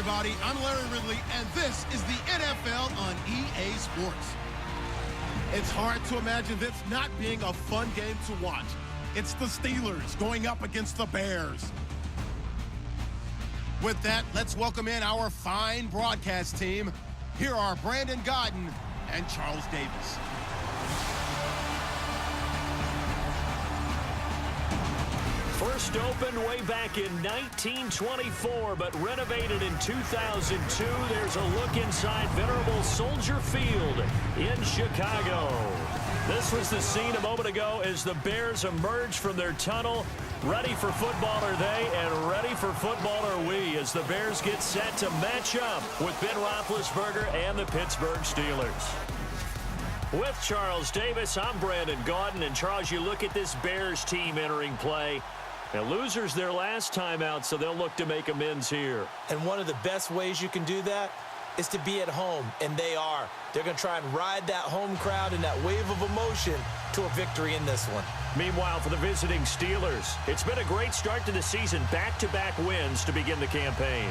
everybody. I'm Larry Ridley, and this is the NFL on EA Sports. It's hard to imagine this not being a fun game to watch. It's the Steelers going up against the Bears. With that, let's welcome in our fine broadcast team. Here are Brandon Gaudin and Charles Davis. First opened way back in 1924, but renovated in 2002. There's a look inside venerable Soldier Field in Chicago. This was the scene a moment ago as the Bears emerged from their tunnel. Ready for football are they, and ready for football are we, as the Bears get set to match up with Ben Roethlisberger and the Pittsburgh Steelers. With Charles Davis, I'm Brandon Gaudin, and Charles, you look at this Bears team entering play. Now, losers their last time out, so they'll look to make amends here. And one of the best ways you can do that is to be at home, and they are. They're going to try and ride that home crowd and that wave of emotion to a victory in this one. Meanwhile, for the visiting Steelers, it's been a great start to the season. Back-to-back wins to begin the campaign.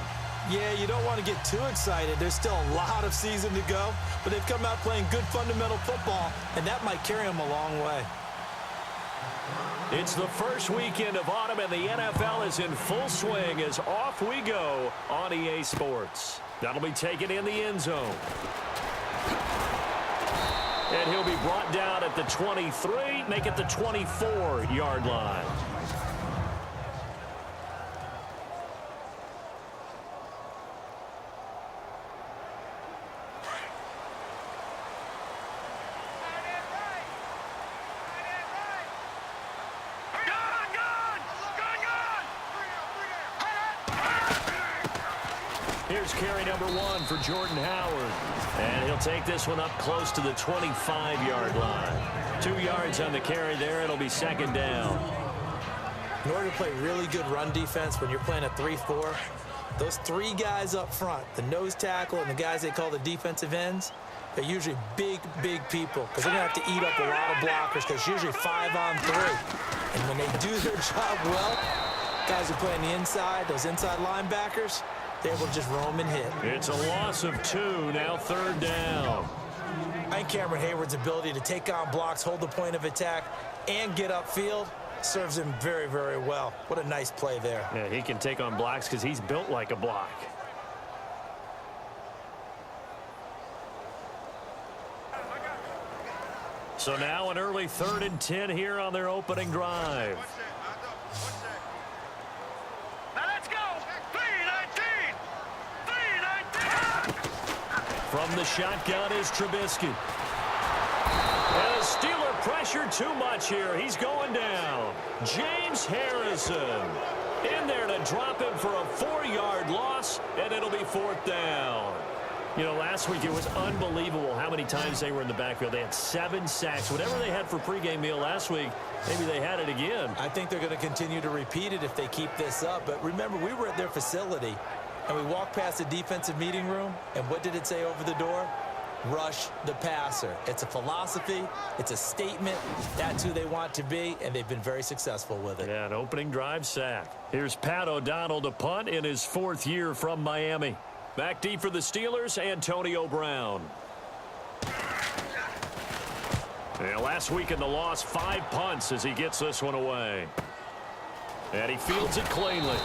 Yeah, you don't want to get too excited. There's still a lot of season to go, but they've come out playing good fundamental football, and that might carry them a long way. It's the first weekend of autumn, and the NFL is in full swing as off we go on EA Sports. That'll be taken in the end zone. And he'll be brought down at the 23, make it the 24-yard line. Here's carry number 1 for Jordan Howard. And he'll take this one up close to the 25-yard line. 2 yards on the carry there. It'll be second down. In order to play really good run defense when you're playing a 3-4, those 3 guys up front, the nose tackle and the guys they call the defensive ends, they're usually big, big people because they're going to have to eat up a lot of blockers because it's usually 5-on-3. And when they do their job well, guys who play on the inside, those inside linebackers, they're able to just roam and hit. It's a loss of 2, now third down. I think Cameron Hayward's ability to take on blocks, hold the point of attack, and get upfield serves him very, very well. What a nice play there. Yeah, he can take on blocks because he's built like a block. So now an early 3rd and 10 here on their opening drive. From the shotgun is Trubisky. And the Steeler pressure too much here. He's going down. James Harrison in there to drop him for a 4-yard loss, and it'll be 4th down. You know, last week it was unbelievable how many times they were in the backfield. They had 7 sacks. Whatever they had for pregame meal last week, maybe they had it again. I think they're going to continue to repeat it if they keep this up. But remember, we were at their facility, and we walked past the defensive meeting room, and what did it say over the door? Rush the passer. It's a philosophy. It's a statement. That's who they want to be, and they've been very successful with it. Yeah, an opening drive sack. Here's Pat O'Donnell to punt in his 4th year from Miami. Back deep for the Steelers, Antonio Brown. Yeah, last week in the loss, 5 punts as he gets this one away. And he fields it cleanly.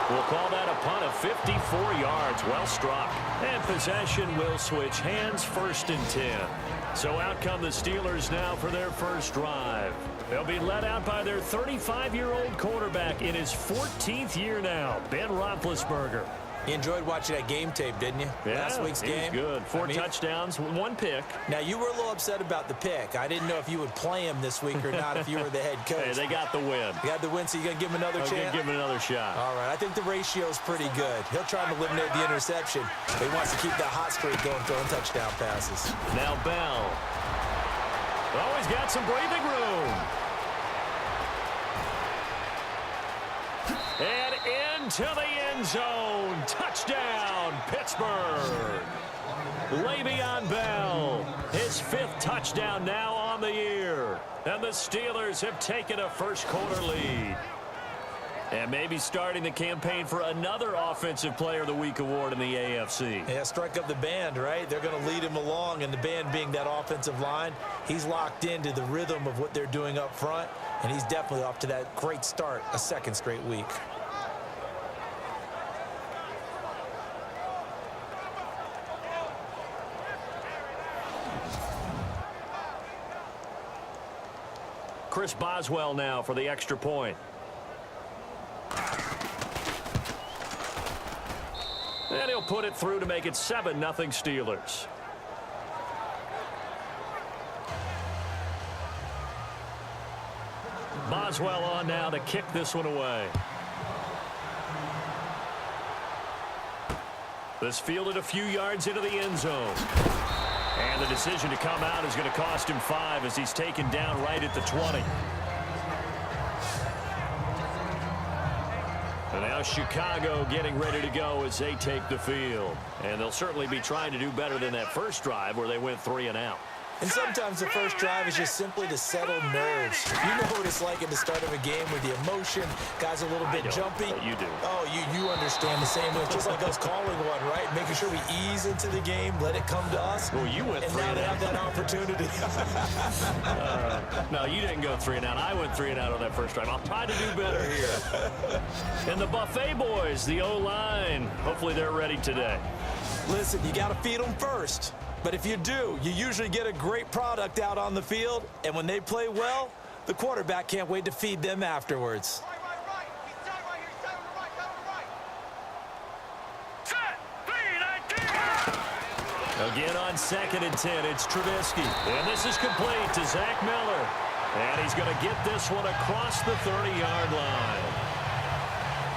We'll call that a punt of 54 yards. Well struck. And possession will switch hands, 1st and 10. So out come the Steelers now for their first drive. They'll be led out by their 35-year-old quarterback in his 14th year now, Ben Roethlisberger. You enjoyed watching that game tape, didn't you? Yeah, last week's game. Good. 4 touchdowns, 1 pick. Now, you were a little upset about the pick. I didn't know if you would play him this week or not if you were the head coach. Hey, they got the win. You got the win, so you're going to give him another chance? Give him another shot. All right, I think the ratio's pretty good. He'll try to eliminate the interception, but he wants to keep that hot streak going, throwing touchdown passes. Now Bell. Oh, he's got some breathing room. And into the end zone. Touchdown, Pittsburgh. Le'Veon Bell, his 5th touchdown now on the year. And the Steelers have taken a first-quarter lead. And maybe starting the campaign for another Offensive Player of the Week award in the AFC. Yeah, strike up the band, right? They're going to lead him along, and the band being that offensive line, he's locked into the rhythm of what they're doing up front, and he's definitely off to that great start, a second straight week. Chris Boswell now for the extra point. And he'll put it through to make it 7-0 Steelers. Boswell on now to kick this one away. This fielded a few yards into the end zone. And the decision to come out is going to cost him 5 as he's taken down right at the 20. And now Chicago getting ready to go as they take the field. And they'll certainly be trying to do better than that first drive where they went 3 and out. And sometimes the first drive is just simply to settle nerves. You know what it's like at the start of a game with the emotion. Guys are a little bit jumpy. You do. Oh, you understand the same way. It's just like us calling one, right? Making sure we ease into the game, let it come to us. Well, you went 3 and out. And now they have that opportunity. No, you didn't go 3 and out. I went 3 and out on that first drive. I'll try to do better here. And the Buffet boys, the O-line, hopefully they're ready today. Listen, you got to feed them first. But if you do, you usually get a great product out on the field. And when they play well, the quarterback can't wait to feed them afterwards. Again on 2nd and 10, it's Trubisky. And this is complete to Zach Miller. And he's going to get this one across the 30-yard line.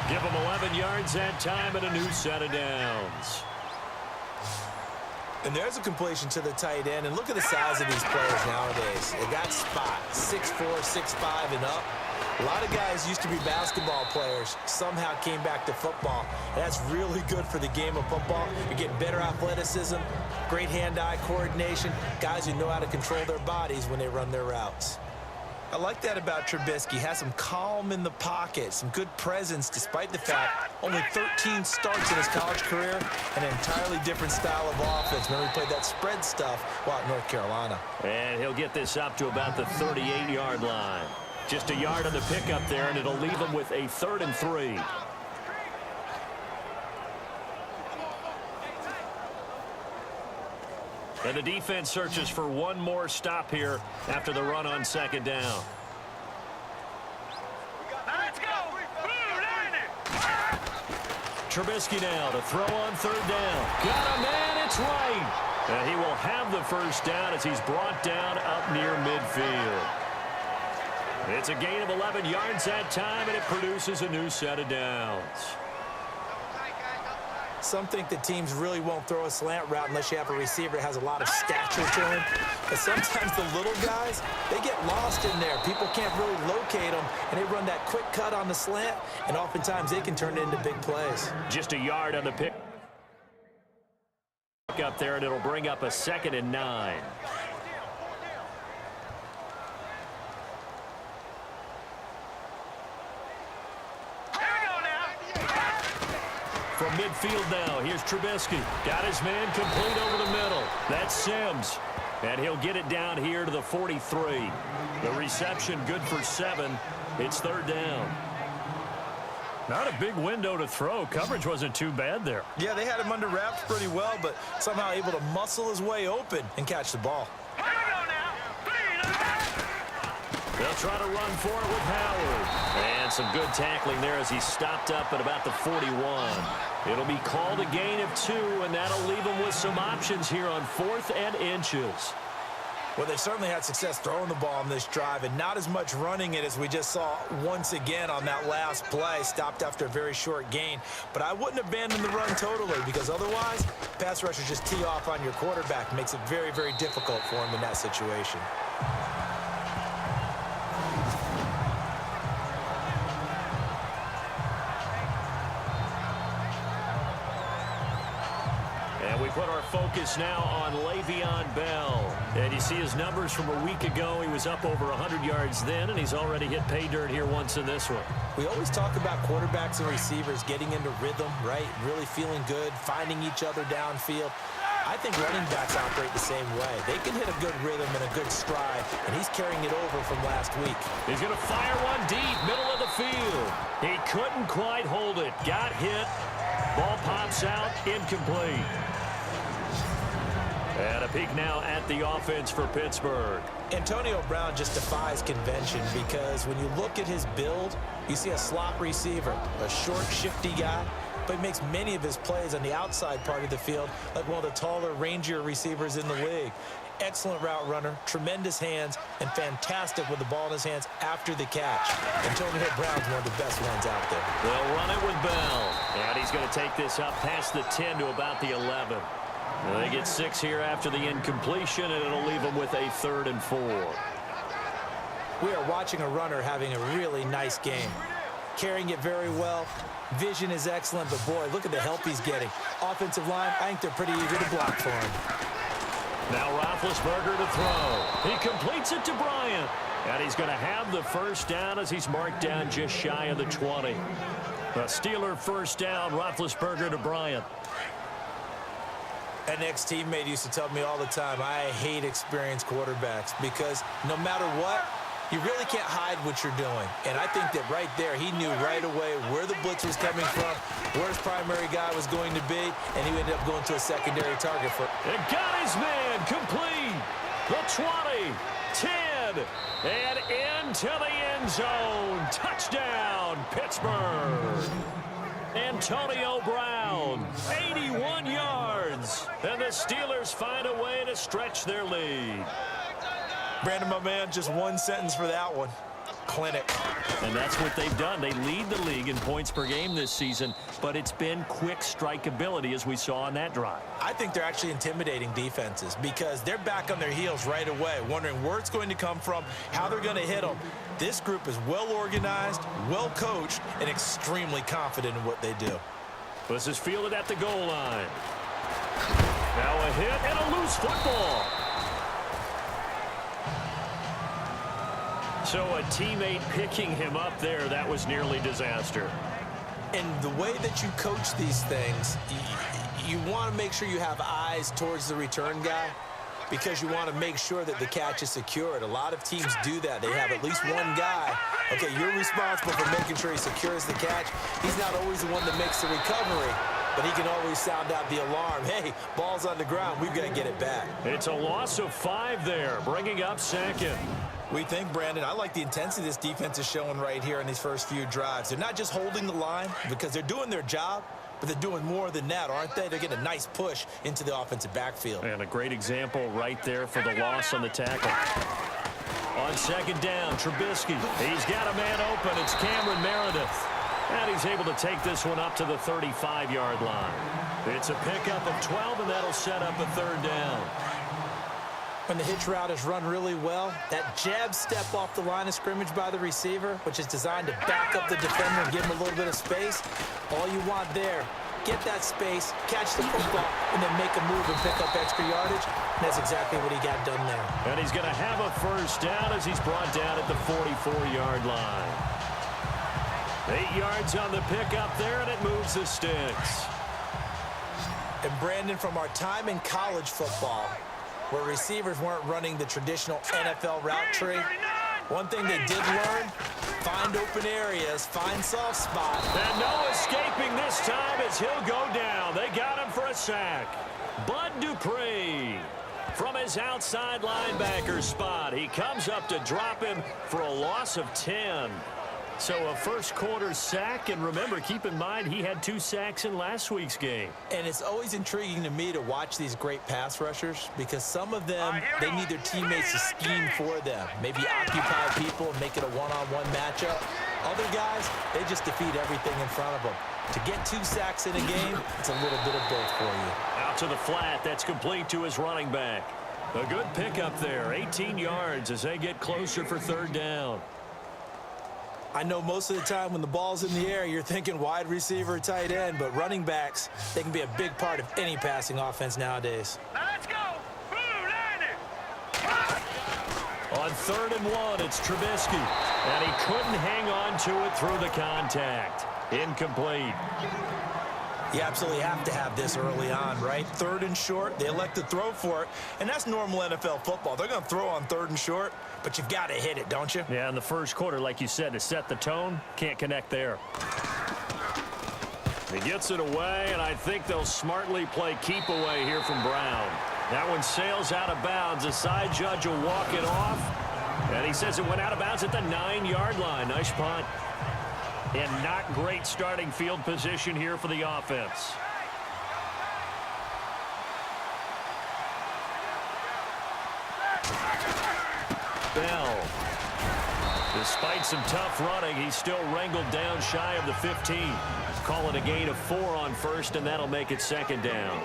Give him 11 yards that time and a new set of downs. And there's a completion to the tight end. And look at the size of these players nowadays. They got spot, 6'4", 6'5", and up. A lot of guys used to be basketball players, somehow came back to football. And that's really good for the game of football. You're getting better athleticism, great hand-eye coordination, guys who know how to control their bodies when they run their routes. I like that about Trubisky. He has some calm in the pocket, some good presence, despite the fact only 13 starts in his college career, and an entirely different style of offense. Remember, he played that spread stuff while at North Carolina. And he'll get this up to about the 38-yard line. Just a yard on the pickup there, and it'll leave him with a 3rd and 3. And the defense searches for one more stop here after the run on 2nd down. Let's go! Trubisky now to throw on 3rd down. Got a man, it's right. And he will have the first down as he's brought down up near midfield. It's a gain of 11 yards that time, and it produces a new set of downs. Some think the teams really won't throw a slant route unless you have a receiver that has a lot of stature to him. But sometimes the little guys, they get lost in there. People can't really locate them, and they run that quick cut on the slant, and oftentimes they can turn it into big plays. Just a yard on the pick up there, and it'll bring up a 2nd and 9. From midfield now, here's Trubisky. Got his man complete over the middle. That's Sims. And he'll get it down here to the 43. The reception good for 7. It's 3rd down. Not a big window to throw. Coverage wasn't too bad there. Yeah, they had him under wraps pretty well, but somehow able to muscle his way open and catch the ball. They'll try to run for it with Howard. And some good tackling there as he stopped up at about the 41. It'll be called a gain of 2, and that'll leave him with some options here on 4th and inches. Well, they certainly had success throwing the ball on this drive, and not as much running it as we just saw once again on that last play. Stopped after a very short gain. But I wouldn't abandon the run totally, because otherwise, pass rushers just tee off on your quarterback. Makes it very, very difficult for him in that situation. We put our focus now on Le'Veon Bell. And you see his numbers from a week ago. He was up over 100 yards then, and he's already hit pay dirt here once in this one. We always talk about quarterbacks and receivers getting into rhythm, right? Really feeling good, finding each other downfield. I think running backs operate the same way. They can hit a good rhythm and a good stride, and he's carrying it over from last week. He's going to fire one deep, middle of the field. He couldn't quite hold it. Got hit. Ball pops out, incomplete. And a peek now at the offense for Pittsburgh. Antonio Brown just defies convention because when you look at his build, you see a slot receiver, a short, shifty guy, but he makes many of his plays on the outside part of the field like one of the taller, rangier receivers in the league. Excellent route runner, tremendous hands, and fantastic with the ball in his hands after the catch. Antonio Brown's one of the best ones out there. They'll run it with Bell. And he's going to take this up past the 10 to about the 11. They get 6 here after the incompletion, and it'll leave them with a 3rd and 4. We are watching a runner having a really nice game. Carrying it very well. Vision is excellent, but boy, look at the help he's getting. Offensive line, I think they're pretty eager to block for him. Now Roethlisberger to throw. He completes it to Bryant. And he's going to have the first down as he's marked down just shy of the 20. A Steeler first down, Roethlisberger to Bryant. An ex-teammate used to tell me all the time, I hate experienced quarterbacks because no matter what, you really can't hide what you're doing. And I think that right there, he knew right away where the blitz was coming from, where his primary guy was going to be, and he ended up going to a secondary target for. And got his man complete. The 20, 10, and into the end zone. Touchdown, Pittsburgh. Antonio Brown, 81 yards. And the Steelers find a way to stretch their lead. Brandon, my man, just one sentence for that one. Clinic. And that's what they've done. They lead the league in points per game this season, but it's been quick strikeability as we saw on that drive. I think they're actually intimidating defenses because they're back on their heels right away, wondering where it's going to come from, how they're going to hit them. This group is well organized, well coached, and extremely confident in what they do. This is fielded at the goal line. Now a hit and a loose football. So a teammate picking him up there, that was nearly disaster. And the way that you coach these things, you want to make sure you have eyes towards the return guy because you want to make sure that the catch is secured. A lot of teams do that. They have at least one guy. Okay, you're responsible for making sure he secures the catch. He's not always the one that makes the recovery, but he can always sound out the alarm. Hey, ball's on the ground. We've got to get it back. It's a loss of 5 there, bringing up 2nd. We think, Brandon, I like the intensity this defense is showing right here in these first few drives. They're not just holding the line because they're doing their job, but they're doing more than that, aren't they? They're getting a nice push into the offensive backfield. And a great example right there for the loss on the tackle. On 2nd down, Trubisky. He's got a man open. It's Cameron Meredith. And he's able to take this one up to the 35-yard line. It's a pickup of 12, and that'll set up a 3rd down. When the hitch route is run really well, that jab step off the line of scrimmage by the receiver, which is designed to back up the defender and give him a little bit of space, all you want there, get that space, catch the football, and then make a move and pick up extra yardage. And that's exactly what he got done there. And he's going to have a first down as he's brought down at the 44-yard line. 8 yards on the pickup there, and it moves the sticks. And Brandon, from our time in college football, where receivers weren't running the traditional NFL route tree, one thing they did learn, find open areas, find soft spots. And no escaping this time as he'll go down. They got him for a sack. Bud Dupree from his outside linebacker spot. He comes up to drop him for a loss of 10. So a first-quarter sack, and remember, keep in mind, he had 2 sacks in last week's game. And it's always intriguing to me to watch these great pass rushers because some of them, they need their teammates to scheme for them, maybe occupy people and make it a one-on-one matchup. Other guys, they just defeat everything in front of them. To get 2 sacks in a game, it's a little bit of both for you. Out to the flat, that's complete to his running back. A good pickup there, 18 yards as they get closer for 3rd down. I know most of the time when the ball's in the air, you're thinking wide receiver, tight end, but running backs, they can be a big part of any passing offense nowadays. Let's go! On 3rd and 1, it's Trubisky, and he couldn't hang on to it through the contact. Incomplete. You absolutely have to have this early on, right? 3rd and short, they elect to throw for it, and that's normal NFL football. They're going to throw on 3rd and short, but you've got to hit it, don't you? Yeah, in the first quarter, like you said, to set the tone, can't connect there. He gets it away, and I think they'll smartly play keep away here from Brown. That one sails out of bounds. The side judge will walk it off, and he says it went out of bounds at the 9-yard line. Nice punt. And not great starting field position here for the offense. Bell. Despite some tough running, he's still wrangled down shy of the 15. Call it a gain of 4 on 1st, and that'll make it 2nd down.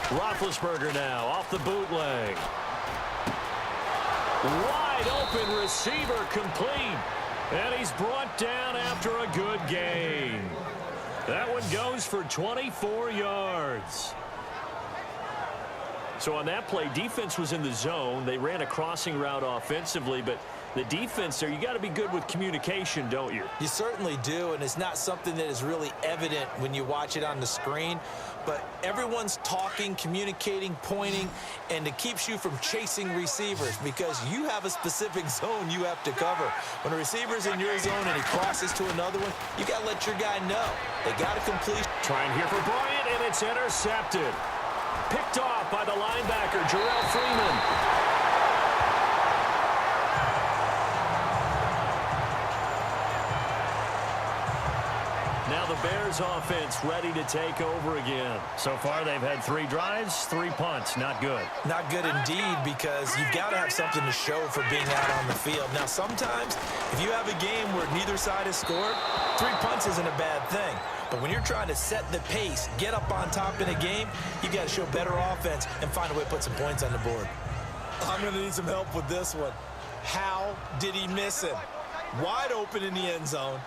Roethlisberger now off the bootleg. Wide open receiver complete. And he's brought down after a good gain. That one goes for 24 yards. So on that play, defense was in the zone. They ran a crossing route offensively, but the defense there, you got to be good with communication, don't you? You certainly do, and it's not something that is really evident when you watch it on the screen. But everyone's talking, communicating, pointing, and it keeps you from chasing receivers because you have a specific zone you have to cover. When a receiver's in your zone and he crosses to another one, you got to let your guy know. They got to complete. Trying here for Bryant, and it's intercepted. Picked off by the linebacker, Jarrell Freeman. Now the Bears offense ready to take over again. So far they've had 3 drives, 3 punts. Not good. Not good indeed, because you've got to have something to show for being out on the field. Now sometimes if you have a game where neither side has scored, 3 punts isn't a bad thing. But when you're trying to set the pace, get up on top in a game, you got to show better offense and find a way to put some points on the board. I'm going to need some help with this one. How did he miss it? Wide open in the end zone.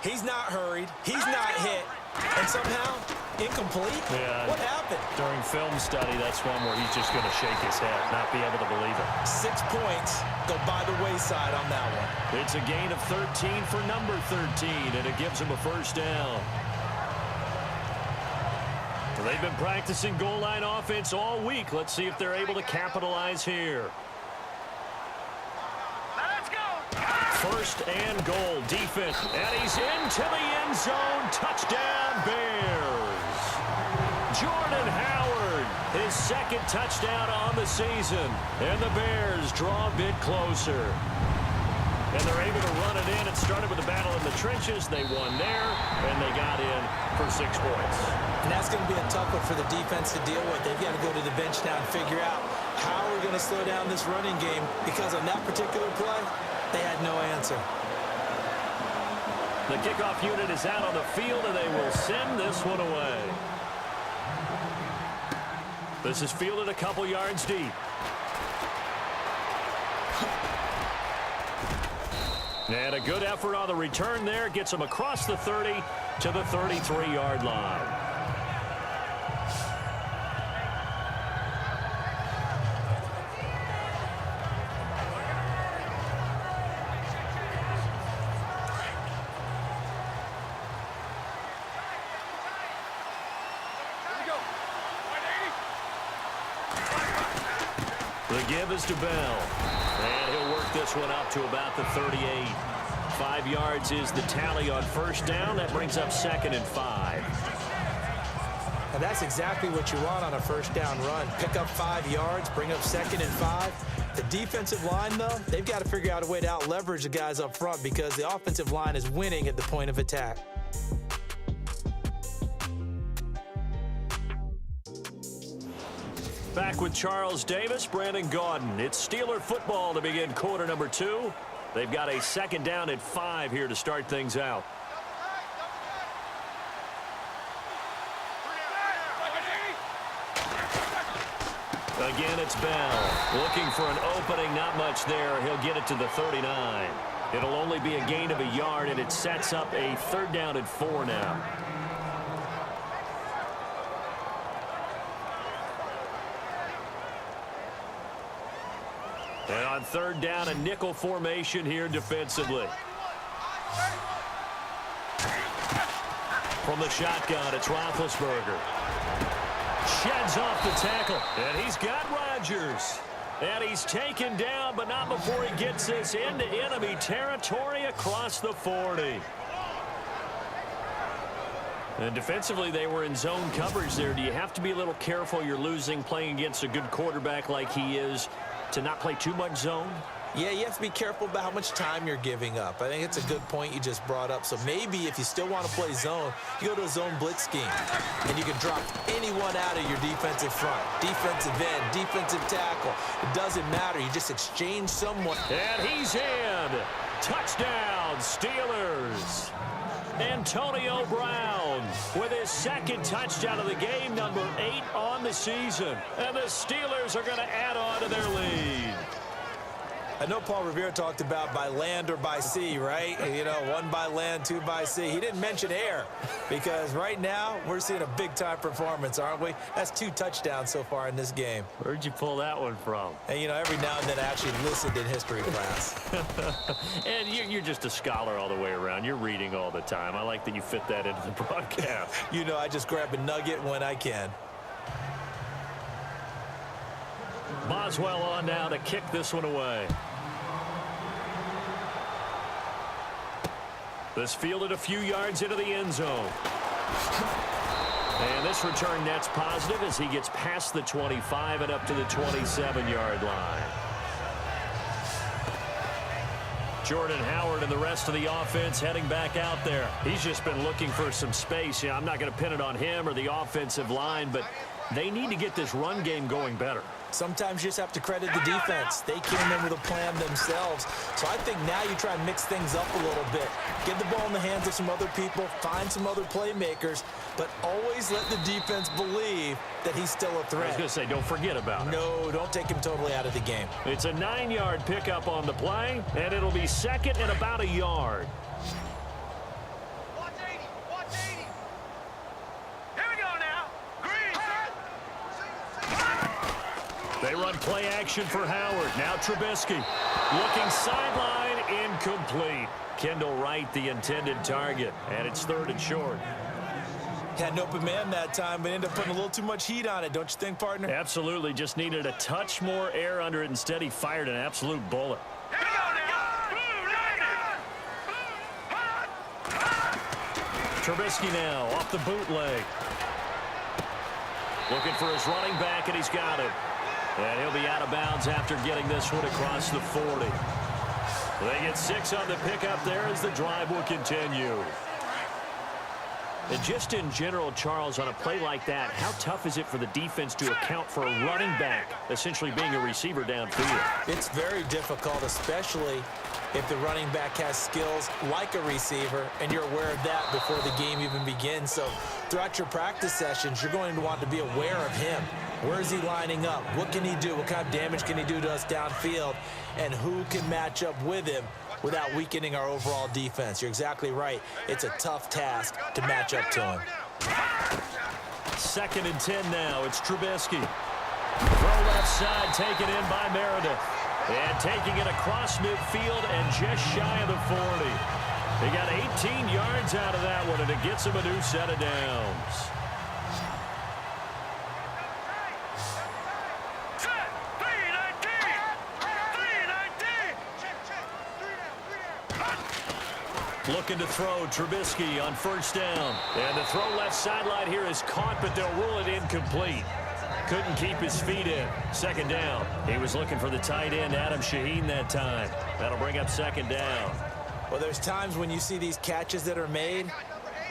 He's not hurried. He's not hit. And somehow, incomplete? Yeah. What happened? During film study, that's one where he's just going to shake his head, not be able to believe it. 6 points go by the wayside on that one. It's a gain of 13 for number 13, and it gives him a 1st down. They've been practicing goal line offense all week. Let's see if they're able to capitalize here. Let's go! 1st and goal, defense, and he's into the end zone. Touchdown, Bears. Jordan Howard, his 2nd touchdown on the season, and the Bears draw a bit closer. And they're able to run it in. It started with a battle in the trenches. They won there, and they got in for 6 points. And that's going to be a tough one for the defense to deal with. They've got to go to the bench now and figure out how we're going to slow down this running game, because on that particular play, they had no answer. The kickoff unit is out on the field, and they will send this one away. This is fielded a couple yards deep. And a good effort on the return there. Gets him across the 30 to the 33-yard line. The give is to Bell. And he'll work this one up to about the 38. 5 yards is the tally on 1st down. That brings up 2nd and 5. And that's exactly what you want on a 1st down run. Pick up 5 yards, bring up 2nd and 5. The defensive line, though, they've got to figure out a way to out-leverage the guys up front, because the offensive line is winning at the point of attack. Back with Charles Davis, Brandon Gaudin. It's Steeler football to begin quarter number 2. They've got a 2nd down at 5 here to start things out. Again, it's Bell. Looking for an opening, not much there. He'll get it to the 39. It'll only be a gain of a yard, and it sets up a 3rd down and 4 now. And on 3rd down, a nickel formation here defensively. From the shotgun, it's Roethlisberger. Sheds off the tackle, and he's got Rodgers. And he's taken down, but not before he gets this into enemy territory across the 40. And defensively, they were in zone coverage there. Do you have to be a little careful? You're losing playing against a good quarterback like he is to not play too much zone? Yeah, you have to be careful about how much time you're giving up. I think it's a good point you just brought up. So maybe if you still want to play zone, you go to a zone blitz scheme, and you can drop anyone out of your defensive front, defensive end, defensive tackle. It doesn't matter. You just exchange someone. And he's in. Touchdown, Steelers. Antonio Brown with his 2nd touchdown of the game, number 8 on the season. And the Steelers are going to add on to their lead. I know Paul Revere talked about by land or by sea, right? You know, 1 by land, 2 by sea. He didn't mention air because right now we're seeing a big-time performance, aren't we? That's 2 touchdowns so far in this game. Where'd you pull that one from? And, you know, every now and then I actually listened in history class. And you're just a scholar all the way around. You're reading all the time. I like that you fit that into the broadcast. You know, I just grab a nugget when I can. Boswell on now to kick this one away. This fielded a few yards into the end zone. And this return net's positive as he gets past the 25 and up to the 27-yard line. Jordan Howard and the rest of the offense heading back out there. He's just been looking for some space. Yeah, I'm not going to pin it on him or the offensive line, but they need to get this run game going better. Sometimes you just have to credit the defense. They came in with a plan themselves. So I think now you try and mix things up a little bit. Get the ball in the hands of some other people, find some other playmakers, but always let the defense believe that he's still a threat. I was going to say, don't forget about him. No, don't take him totally out of the game. It's a 9-yard pickup on the play, and it'll be 2nd and about a yard. They run play action for Howard. Now Trubisky looking sideline, incomplete. Kendall Wright, the intended target, and it's 3rd and short. Had an open man that time, but ended up putting a little too much heat on it, don't you think, partner? Absolutely. Just needed a touch more air under it. Instead, he fired an absolute bullet. Trubisky now off the bootleg. Looking for his running back, and he's got it. And he'll be out of bounds after getting this one across the 40. They get 6 on the pickup there as the drive will continue. And just in general, Charles, on a play like that, how tough is it for the defense to account for a running back essentially being a receiver downfield? It's very difficult, especially if the running back has skills like a receiver and you're aware of that before the game even begins. So throughout your practice sessions, you're going to want to be aware of him. Where is he lining up? What can he do? What kind of damage can he do to us downfield? And who can match up with him without weakening our overall defense? You're exactly right. It's a tough task to match up to him. 2nd and 10 now. It's Trubisky. Throw left side taken in by Meredith. And taking it across midfield and just shy of the 40. He got 18 yards out of that one, and it gets him a new set of downs. Looking to throw, Trubisky on 1st down. And the throw left sideline here is caught, but they'll rule it incomplete. Couldn't keep his feet in. 2nd down. He was looking for the tight end, Adam Shaheen, that time. That'll bring up 2nd down. Well, there's times when you see these catches that are made,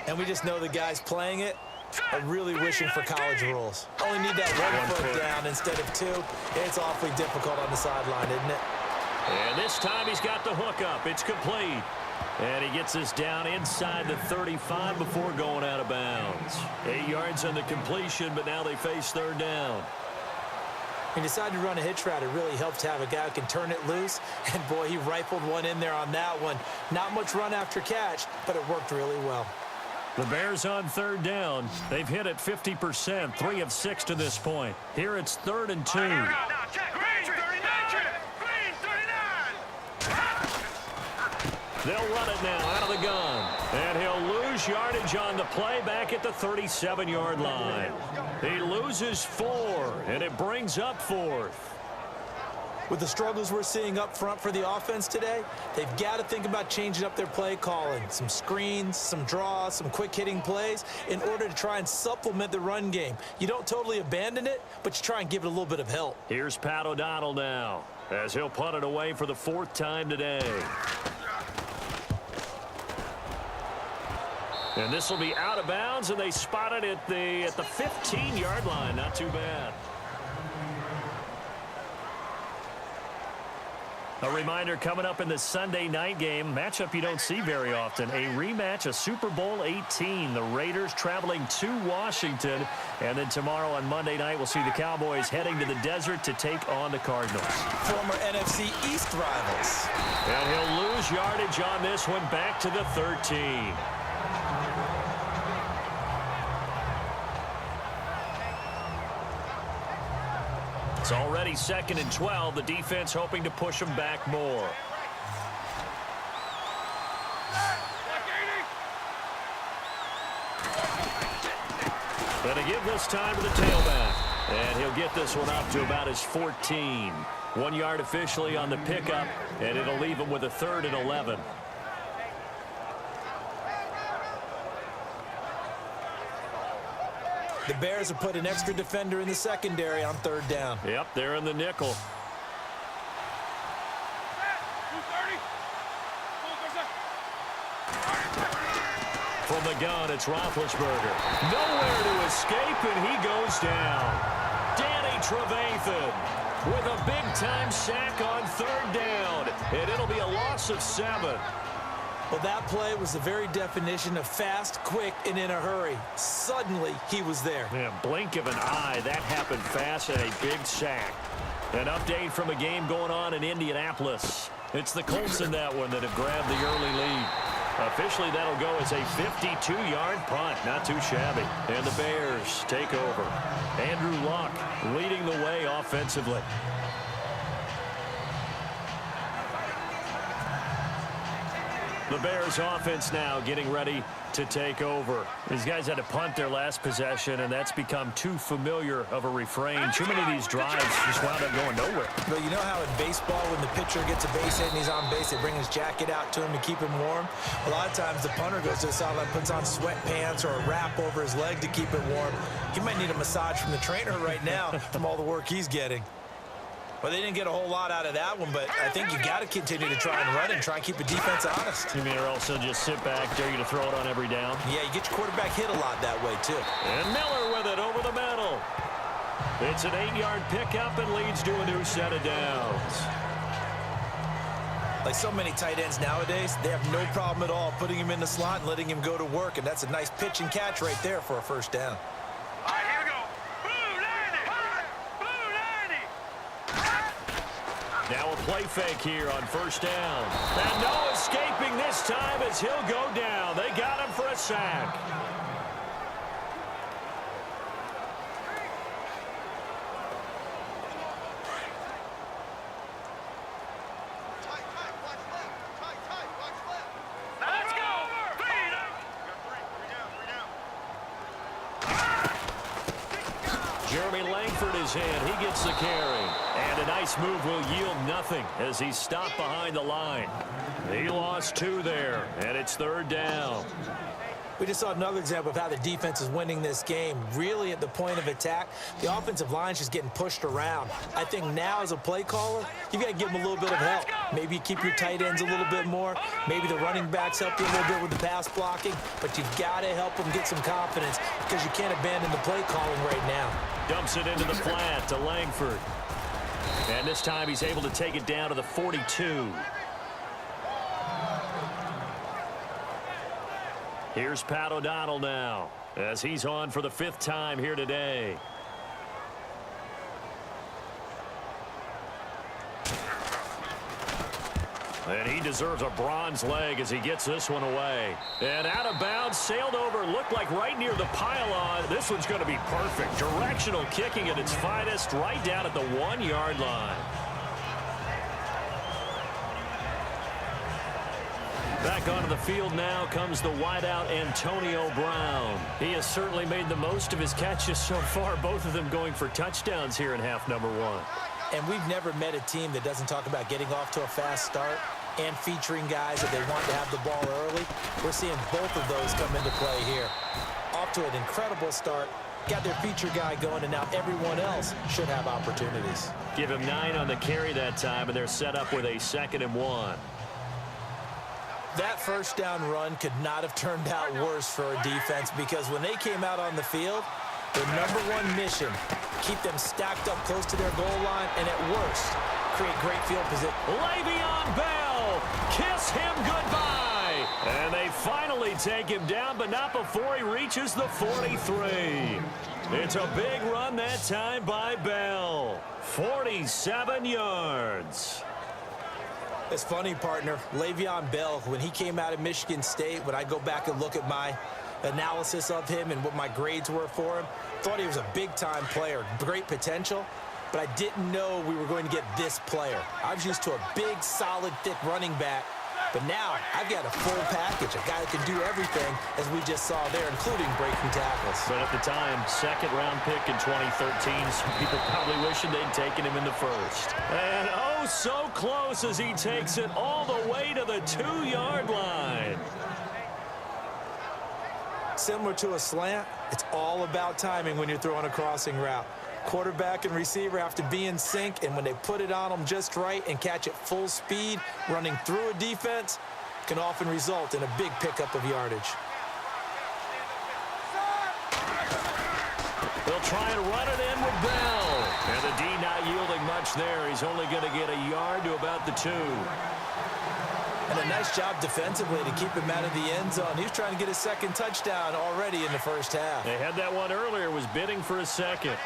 and we just know the guys playing it are really wishing for college rules. Only need that one foot down instead of 2. It's awfully difficult on the sideline, isn't it? And this time he's got the hook up. It's complete. And he gets us down inside the 35 before going out of bounds. 8 yards on the completion, but now they face 3rd down. He decided to run a hitch route. It really helps to have a guy who can turn it loose. And, boy, he rifled one in there on that one. Not much run after catch, but it worked really well. The Bears on third down. They've hit it 50%, 3 of 6 to this point. Here it's 3rd and 2. They'll run it now out of the gun. And he'll lose yardage on the play back at the 37-yard line. He loses 4, and it brings up 4th. With the struggles we're seeing up front for the offense today, they've got to think about changing up their play calling. Some screens, some draws, some quick-hitting plays in order to try and supplement the run game. You don't totally abandon it, but you try and give it a little bit of help. Here's Pat O'Donnell now, as he'll punt it away for the 4th time today. And this will be out of bounds, and they spot it at the 15-yard line. Not too bad. A reminder coming up in the Sunday night game, matchup you don't see very often, a rematch of Super Bowl 18. The Raiders traveling to Washington, and then tomorrow on Monday night we'll see the Cowboys heading to the desert to take on the Cardinals. Former NFC East rivals. And he'll lose yardage on this one back to the 13. It's already 2nd and 12. The defense hoping to push them back more. Going to give this time to the tailback. And he'll get this one up to about his 14. 1 yard officially on the pickup, and it'll leave him with a 3rd and 11. The Bears have put an extra defender in the secondary on 3rd down. Yep, they're in the nickel. From the gun, it's Roethlisberger. Nowhere to escape, and he goes down. Danny Trevathan with a big-time sack on 3rd down, and it'll be a loss of 7. Well, that play was the very definition of fast, quick, and in a hurry. Suddenly, he was there. Yeah, blink of an eye. That happened fast and a big sack. An update from a game going on in Indianapolis. It's the Colts in that one that have grabbed the early lead. Officially, that'll go as a 52-yard punt. Not too shabby. And the Bears take over. Andrew Luck leading the way offensively. The Bears offense now getting ready to take over. These guys had to punt their last possession, and that's become too familiar of a refrain. Too many of these drives just wound up going nowhere. But you know how in baseball, when the pitcher gets a base hit and he's on base, they bring his jacket out to him to keep him warm? A lot of times the punter goes to the sideline, puts on sweatpants or a wrap over his leg to keep it warm. He might need a massage from the trainer right now from all the work he's getting. Well, they didn't get a whole lot out of that one, but I think you got to continue to try and run and try and keep the defense honest. You mean or also just sit back, dare you to throw it on every down? Yeah, you get your quarterback hit a lot that way, too. And Miller with it over the middle. It's an 8-yard pickup and leads to a new set of downs. Like so many tight ends nowadays, they have no problem at all putting him in the slot and letting him go to work, and that's a nice pitch and catch right there for a 1st down. Now a play fake here on 1st down. And no escaping this time as he'll go down. They got him for a sack. Let's go! Jeremy Langford is in. He gets the carry. And a nice move will yield nothing as he's stopped behind the line. He lost 2 there, and it's 3rd down. We just saw another example of how the defense is winning this game. Really at the point of attack, the offensive line's just getting pushed around. I think now as a play caller, you've got to give them a little bit of help. Maybe you keep your tight ends a little bit more. Maybe the running backs help you a little bit with the pass blocking. But you've got to help them get some confidence because you can't abandon the play calling right now. Dumps it into the flat to Langford. And this time he's able to take it down to the 42. Here's Pat O'Donnell now as he's on for the 5th time here today. And he deserves a bronze leg as he gets this one away. And out of bounds, sailed over, looked like right near the pylon. This one's going to be perfect. Directional kicking at its finest, right down at the 1-yard line. Back onto the field now comes the wideout Antonio Brown. He has certainly made the most of his catches so far, both of them going for touchdowns here in half number 1. And we've never met a team that doesn't talk about getting off to a fast start and featuring guys that they want to have the ball early. We're seeing both of those come into play here. Off to an incredible start, got their feature guy going, and now everyone else should have opportunities. Give him 9 on the carry that time, and they're set up with a 2nd and 1. That first down run could not have turned out worse for a defense, because when they came out on the field, their number 1 mission, keep them stacked up close to their goal line, and at worst, create great field position. Le'Veon Bell, kiss him goodbye. And they finally take him down, but not before he reaches the 43. It's a big run that time by Bell. 47 yards. It's funny, partner. Le'Veon Bell, when he came out of Michigan State, when I go back and look at my analysis of him and what my grades were for him, thought he was a big-time player, great potential, but I didn't know we were going to get this player. I was used to a big, solid, thick running back, but now I've got a full package, a guy that can do everything, as we just saw there, including breaking tackles. But at the time, 2nd-round pick in 2013, some people probably wishing they'd taken him in the 1st. And oh, so close as he takes it all the way to the 2-yard line. Similar to a slant, it's all about timing when you're throwing a crossing route. Quarterback and receiver have to be in sync, and when they put it on them just right and catch it full speed, running through a defense can often result in a big pickup of yardage. They'll try and run it in with Bell. And the D not yielding much there. He's only going to get a yard to about the 2. And a nice job defensively to keep him out of the end zone. He was trying to get his 2nd touchdown already in the first half. They had that one earlier, was bidding for a 2nd.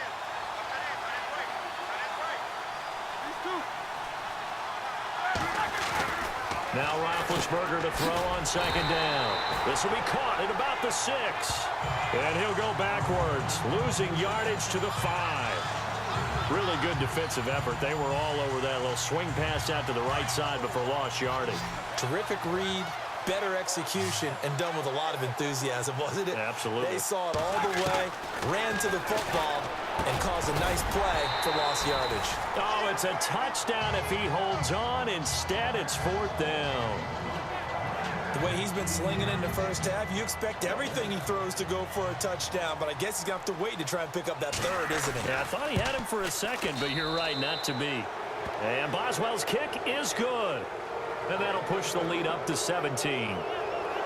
Now Roethlisberger to throw on 2nd down. This will be caught at about the 6. And he'll go backwards, losing yardage to the 5. Really good defensive effort. They were all over that little swing pass out to the right side before lost yardage. Terrific read, better execution, and done with a lot of enthusiasm, wasn't it? Absolutely. They saw it all the way, ran to the football, and caused a nice play for lost yardage. Oh, it's a touchdown if he holds on. Instead, it's 4th down. The way he's been slinging in the first half, you expect everything he throws to go for a touchdown, but I guess he's going to have to wait to try and pick up that 3rd, isn't he? Yeah, I thought he had him for a 2nd, but you're right, not to be. And Boswell's kick is good. And that'll push the lead up to 17.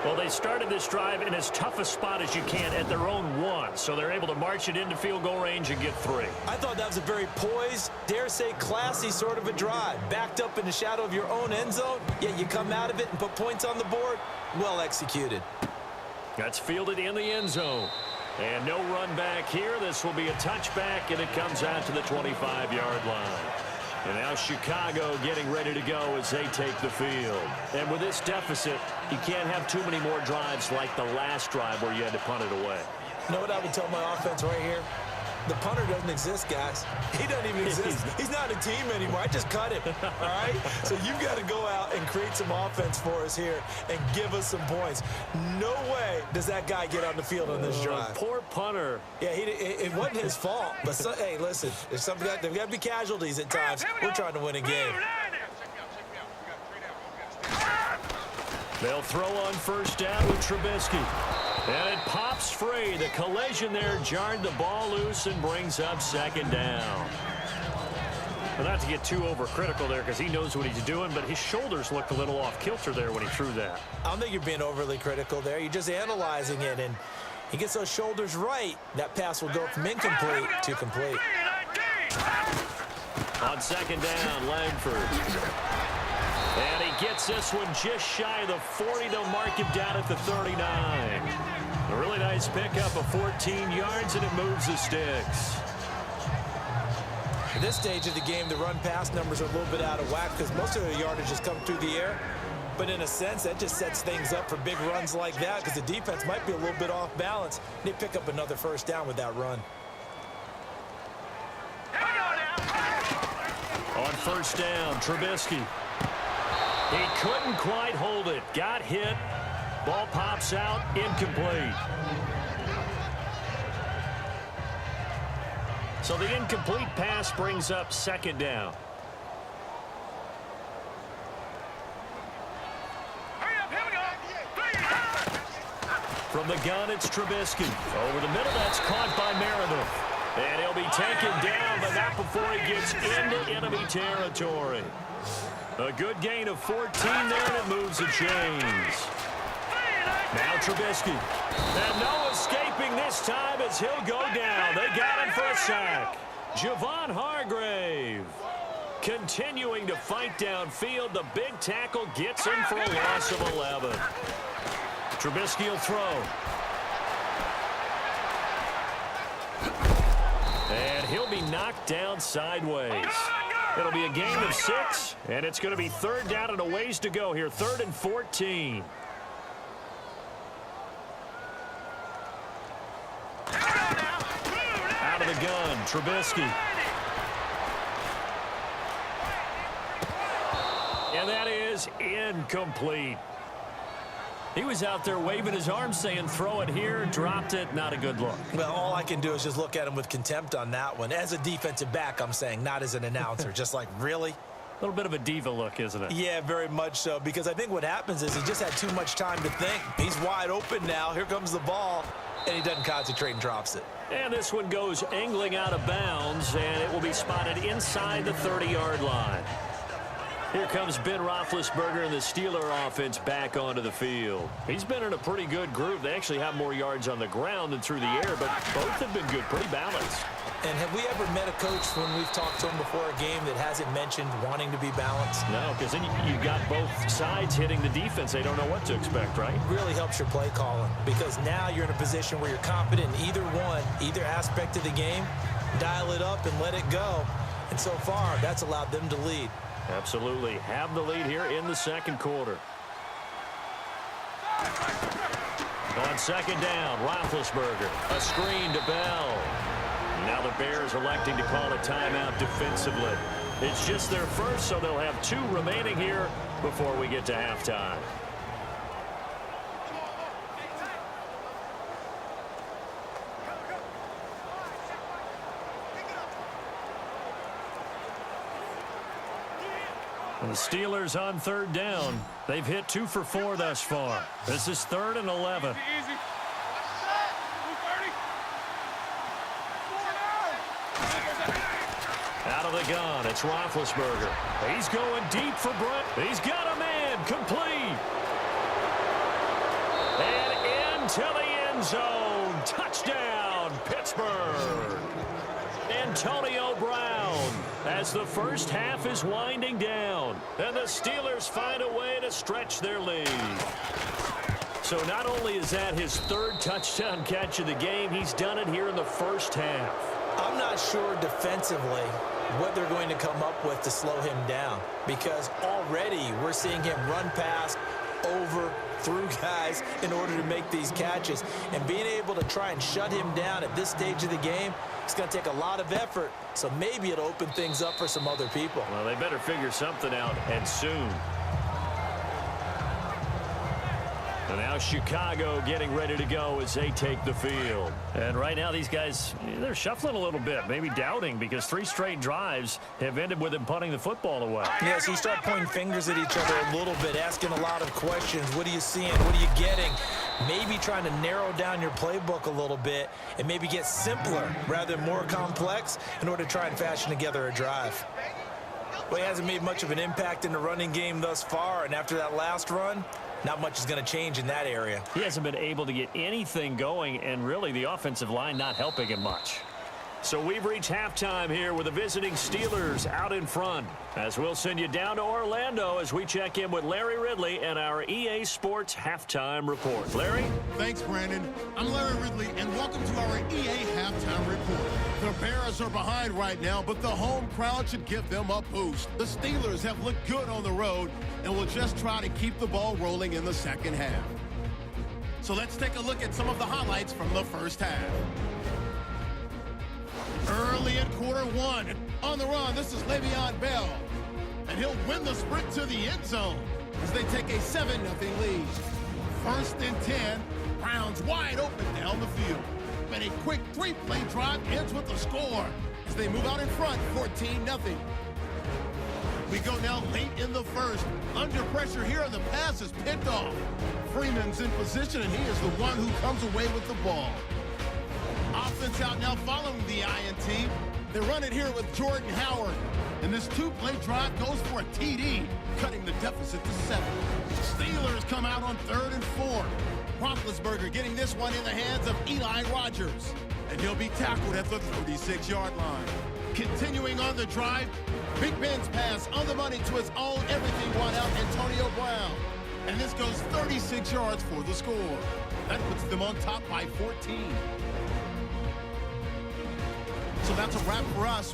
Well, they started this drive in as tough a spot as you can at their own 1, so they're able to march it into field goal range and get 3. I thought that was a very poised, dare say classy sort of a drive. Backed up in the shadow of your own end zone, yet you come out of it and put points on the board. Well executed. That's fielded in the end zone. And no run back here. This will be a touchback, and it comes out to the 25-yard line. And now Chicago getting ready to go as they take the field. And with this deficit, you can't have too many more drives like the last drive where you had to punt it away. You know what I would tell my offense right here? The punter doesn't exist, guys. He doesn't even exist. He's not a team anymore. I just cut him, all right? So you've got to go out and create some offense for us here and give us some points. No way does that guy get on the field on this drive. Poor punter. Yeah, it wasn't his fault. But, hey, listen, there's got to be casualties at times. We're trying to win a game. They'll throw on 1st down with Trubisky. And it pops free. The collision there jarred the ball loose and brings up 2nd down. Well, not to get too overcritical there because he knows what he's doing, but his shoulders looked a little off kilter there when he threw that. I don't think you're being overly critical there. You're just analyzing it, and he gets those shoulders right. That pass will go from incomplete to complete. On 2nd down, Langford. And he gets this one just shy of the 40. They'll mark him down at the 39. A really nice pickup of 14 yards, and it moves the sticks. At this stage of the game, the run-pass numbers are a little bit out of whack because most of their yardage has come through the air. But in a sense, that just sets things up for big runs like that because the defense might be a little bit off balance. They pick up another first down with that run. On first down, Trubisky. He couldn't quite hold it. Got hit. Ball pops out. Incomplete. So the incomplete pass brings up second down. From the gun, it's Trubisky. Over the middle, that's caught by Meredith. And he'll be taken down, but not before he gets into enemy territory. A good gain of 14 there, and it moves the chains. Now Trubisky. And no escaping this time as he'll go down. They got him for a sack. Javon Hargrave continuing to fight downfield. The big tackle gets him for a loss of 11. Trubisky will throw. And he'll be knocked down sideways. It'll be a gain of 6, and it's going to be third down and a ways to go here. 3rd and 14. Out of the gun, Trubisky. And that is incomplete. He was out there waving his arms saying, throw it here, dropped it, not a good look. Well, all I can do is just look at him with contempt on that one. As a defensive back, I'm saying, not as an announcer. Just like, really? A little bit of a diva look, isn't it? Yeah, very much so, because I think what happens is he just had too much time to think. He's wide open now. Here comes the ball, and he doesn't concentrate and drops it. And this one goes angling out of bounds, and it will be spotted inside the 30-yard line. Here comes Ben Roethlisberger and the Steeler offense back onto the field. He's been in a pretty good group. They actually have more yards on the ground than through the air, but both have been good, pretty balanced. And have we ever met a coach when we've talked to him before a game that hasn't mentioned wanting to be balanced? No, because then you've got both sides hitting the defense. They don't know what to expect, right? It really helps your play calling because now you're in a position where you're confident in either one, either aspect of the game, dial it up and let it go. And so far, that's allowed them to lead. Absolutely. Have the lead here in the second quarter. On second down, Roethlisberger. A screen to Bell. Now the Bears electing to call a timeout defensively. It's just their first, so they'll have 2 remaining here before we get to halftime. And the Steelers on third down. They've hit 2 for 4 thus far. This is 3rd and 11. Out of the gun, it's Roethlisberger. He's going deep for Brent. He's got a man, complete. And into the end zone. Touchdown, Pittsburgh. Antonio Brown as the first half is winding down. And the Steelers find a way to stretch their lead. So not only is that his 3rd touchdown catch of the game, he's done it here in the first half. I'm not sure defensively what they're going to come up with to slow him down because already we're seeing him run past, over, through guys in order to make these catches. And being able to try and shut him down at this stage of the game, it's going to take a lot of effort. So maybe it'll open things up for some other people. Well, they better figure something out, and soon. And now Chicago getting ready to go as they take the field. And right now these guys, they're shuffling a little bit, maybe doubting because 3 straight drives have ended with them punting the football away. Yeah, so you start pointing fingers at each other a little bit, asking a lot of questions. What are you seeing? What are you getting? Maybe trying to narrow down your playbook a little bit and maybe get simpler rather than more complex in order to try and fashion together a drive. Well, he hasn't made much of an impact in the running game thus far, and after that last run, not much is going to change in that area. He hasn't been able to get anything going, and really the offensive line not helping him much. So we've reached halftime here with the visiting Steelers out in front. As we'll send you down to Orlando as we check in with Larry Ridley and our EA Sports Halftime Report. Larry? Thanks, Brandon. I'm Larry Ridley, and welcome to our EA Halftime Report. The Bears are behind right now, but the home crowd should give them a boost. The Steelers have looked good on the road and will just try to keep the ball rolling in the second half. So let's take a look at some of the highlights from the first half. Early in quarter one, on the run, this is Le'Veon Bell. And he'll win the sprint to the end zone as they take a 7-0 lead. First and 10, Browns wide open down the field. And a quick 3-play drive ends with a score as they move out in front, 14-0. We go now late in the first. Under pressure here, and the pass is picked off. Freeman's in position, and he is the one who comes away with the ball. Offense out now following the INT. They run it here with Jordan Howard. And this 2-play drive goes for a TD, cutting the deficit to 7. Steelers come out on 3rd and 4. Roethlisberger getting this one in the hands of Eli Rogers. And he'll be tackled at the 36-yard line. Continuing on the drive, Big Ben's pass on the money to his own everything wideout, Antonio Brown. And this goes 36 yards for the score. That puts them on top by 14. So that's a wrap for us.